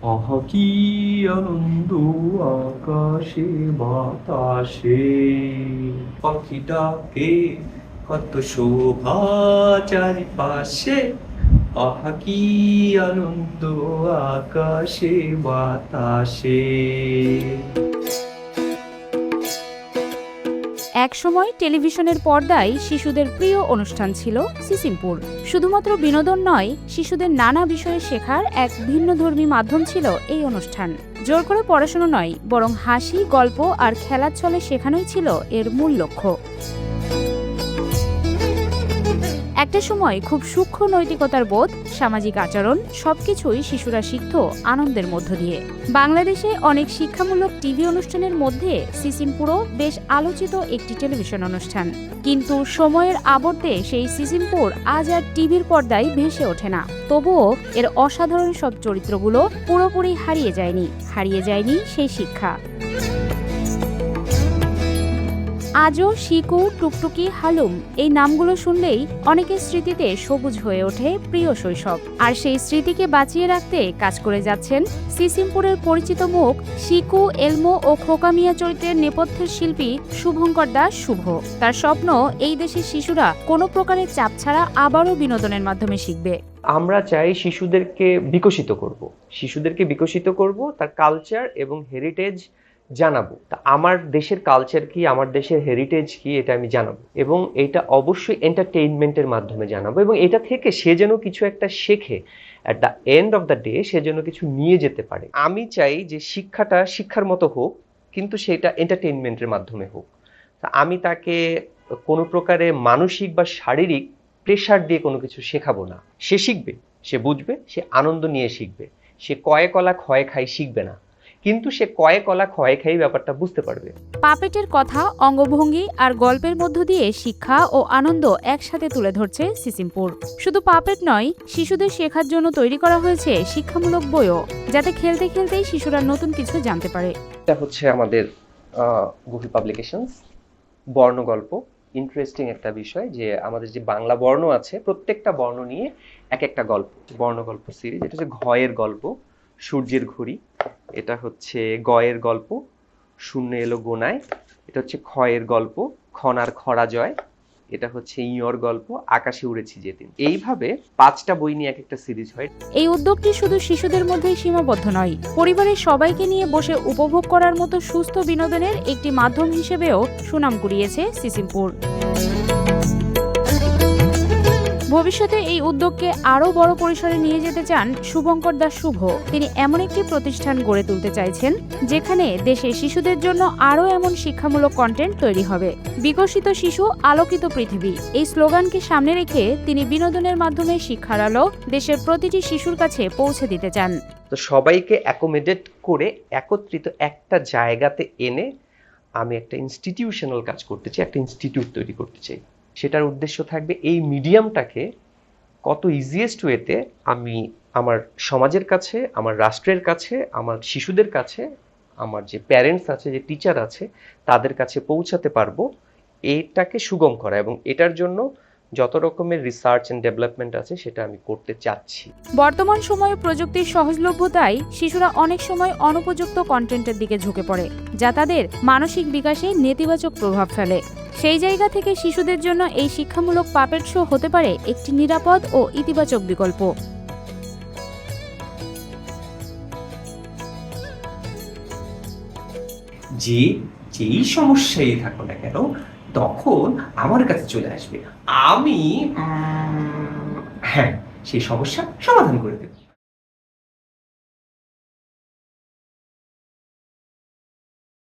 আহা কি আনন্দ আকাশে বাতাসে, পাখি ডাকে কত শোভা চারিপাশে, আহা কি আনন্দ আকাশে বাতাসে। একসময় টেলিভিশনের পর্দায় শিশুদের প্রিয় অনুষ্ঠান ছিল সিসিমপুর। শুধুমাত্র বিনোদন নয়, শিশুদের নানা বিষয়ে শেখার এক ভিন্নধর্মী মাধ্যম ছিল এই অনুষ্ঠান। জোর করে পড়াশোনা নয়, বরং হাসি, গল্প আর খেলার ছলে শেখানোই ছিল এর মূল লক্ষ্য। একটা সময় খুব সূক্ষ্ম নৈতিকতার বোধ, সামাজিক আচরণ সবকিছুই শিশুরা শিখত আনন্দের মধ্য দিয়ে। বাংলাদেশে অনেক শিক্ষামূলক টিভি অনুষ্ঠানের মধ্যে সিসিমপুরও বেশ আলোচিত একটি টেলিভিশন অনুষ্ঠান। কিন্তু সময়ের আবর্তে সেই সিসিমপুর আজ আর টিভির পর্দায় ভেসে ওঠে না। তবুও এর অসাধারণ সব চরিত্রগুলো পুরোপুরি হারিয়ে যায়নি সেই শিক্ষা। আজও শিকু, টুকটুকি, হালুম এই নামগুলো শুনলেই অনেকের স্মৃতিতে সবুজ হয়ে ওঠে প্রিয় শৈশব। আর সেই স্মৃতিকে বাঁচিয়ে রাখতে কাজ করে যাচ্ছেন সিসিমপুরের পরিচিত মুখ শিকু, এলমো ও খোকা মিয়া চরিত্রের নেপথ্যের শিল্পী শুভঙ্কর দাস শুভ। তার স্বপ্ন, এই দেশের শিশুরা কোনো প্রকারের চাপ ছাড়া আবারও বিনোদনের মাধ্যমে শিখবে। আমরা চাই শিশুদেরকে বিকশিত করব, তার কালচার এবং হেরিটেজ জানাবো। তা আমার দেশের কালচার কি, আমার দেশের হেরিটেজ কি, এটা আমি জানাবো, এবং এটা অবশ্যই এন্টারটেইনমেন্টের মাধ্যমে জানাবো, এবং এটা থেকে সে যেন কিছু একটা শেখে। At the end of the day সে যেন কিছু নিয়ে যেতে পারে। আমি চাই যে শিক্ষাটা শিক্ষার মতো হোক, কিন্তু সেটা এন্টারটেইনমেন্টের মাধ্যমে হোক। তা আমি তাকে কোনো প্রকারে মানসিক বা শারীরিক প্রেশার দিয়ে কোনো কিছু শেখাবো না। সে শিখবে, সে বুঝবে, সে আনন্দ নিয়ে শিখবে। সে কয়ে কলা ক্ষয় খাই শিখবে না, কিন্তু সে কয়ে কলা ক্ষয় খাই ব্যাপারটা বুঝতে পারবে। পাপেটের কথা, অঙ্গভঙ্গি আর গল্পের মধ্য দিয়ে শিক্ষা ও আনন্দ একসাথে তুলে ধরছে সিসিমপুর। শুধু পাপেট নয়, শিশুদের শেখার জন্য তৈরি করা হয়েছে শিক্ষামূলক বইও, যাতে খেলতে খেলতেই শিশুরা নতুন কিছু জানতে পারে। এটা হচ্ছে আমাদের গুগল পাবলিকেশনস বর্ণ গল্প। ইন্টারেস্টিং একটা বিষয় যে আমাদের যে বাংলা বর্ণ আছে, প্রত্যেকটা বর্ণ নিয়ে এক একটা গল্প, বর্ণ গল্প সিরিজ। এটা হচ্ছে ঘয়ের গল্প, সূর্যের ঘুড়ি। এটা হচ্ছে গয়ের গল্প, শূন্য এলো গোনায়। এটা হচ্ছে ক্ষয়ের গল্প, খনার খরা জয়। এটা হচ্ছে ইয়র গল্প, আকাশে উড়েছি যেদিন। এইভাবে 5টা বই নিয়ে এক একটা সিরিজ হয়। এই উদ্যোগটি শুধু শিশুদের মধ্যেই সীমাবদ্ধ নয়, পরিবারের সবাইকে নিয়ে বসে উপভোগ করার মতো সুস্থ বিনোদনের একটি মাধ্যম হিসেবেও সুনাম কুড়িয়েছে সিসিমপুর। ভবিষ্যতে এই উদ্যোগকে আরও বড় পরিসরে নিয়ে যেতে চান শুভঙ্কর দাস শুভ। তিনি এমন একটি প্রতিষ্ঠান গড়ে তুলতে চাইছেন যেখানে দেশের শিশুদের জন্য আরও এমন শিক্ষামূলক কন্টেন্ট তৈরি হবে। বিকশিত শিশু, আলোকিত পৃথিবী, এই স্লোগানকে সামনে রেখে তিনি বিনোদনের মাধ্যমে শিক্ষার আলো দেশের প্রতিটি শিশুর কাছে পৌঁছে দিতে চান। তো সবাইকে অ্যাকোমোডেট করে একত্রিত একটা জায়গাতে এনে আমি একটা ইনস্টিটিউশনাল কাজ করতে চাই, একটা ইনস্টিটিউট তৈরি করতে চাই। সেটার উদ্দেশ্য থাকবে এই মিডিয়ামটাকে কত ইজিয়েস্ট ওয়েতে আমি আমার সমাজের কাছে, আমার রাষ্ট্রের কাছে, আমার শিশুদের কাছে, আমার যে প্যারেন্টস আছে, যে টিচার আছে, তাদের কাছে পৌঁছাতে পারবো, এটাকে সুগম করা। এবং এটার জন্য যত রকমের রিসার্চ এন্ড ডেভেলপমেন্ট আছে সেটা আমি করতে চাচ্ছি। বর্তমান সময়ে প্রযুক্তির সহজলভ্যতায় শিশুরা অনেক সময় অনুপযুক্ত কন্টেন্টের দিকে ঝুঁকে পড়ে, যা তাদের মানসিক বিকাশে নেতিবাচক প্রভাব ফেলে। সেই জায়গা থেকে শিশুদের জন্য এই শিক্ষামূলক পাপেট শো হতে পারে একটি নিরাপদ ও ইতিবাচক বিকল্প। যেই সমস্যায় থাকো না কেন, তখন আমার কাছে চলে আসবে। আমি সেই সমস্যা সমাধান করে দেব।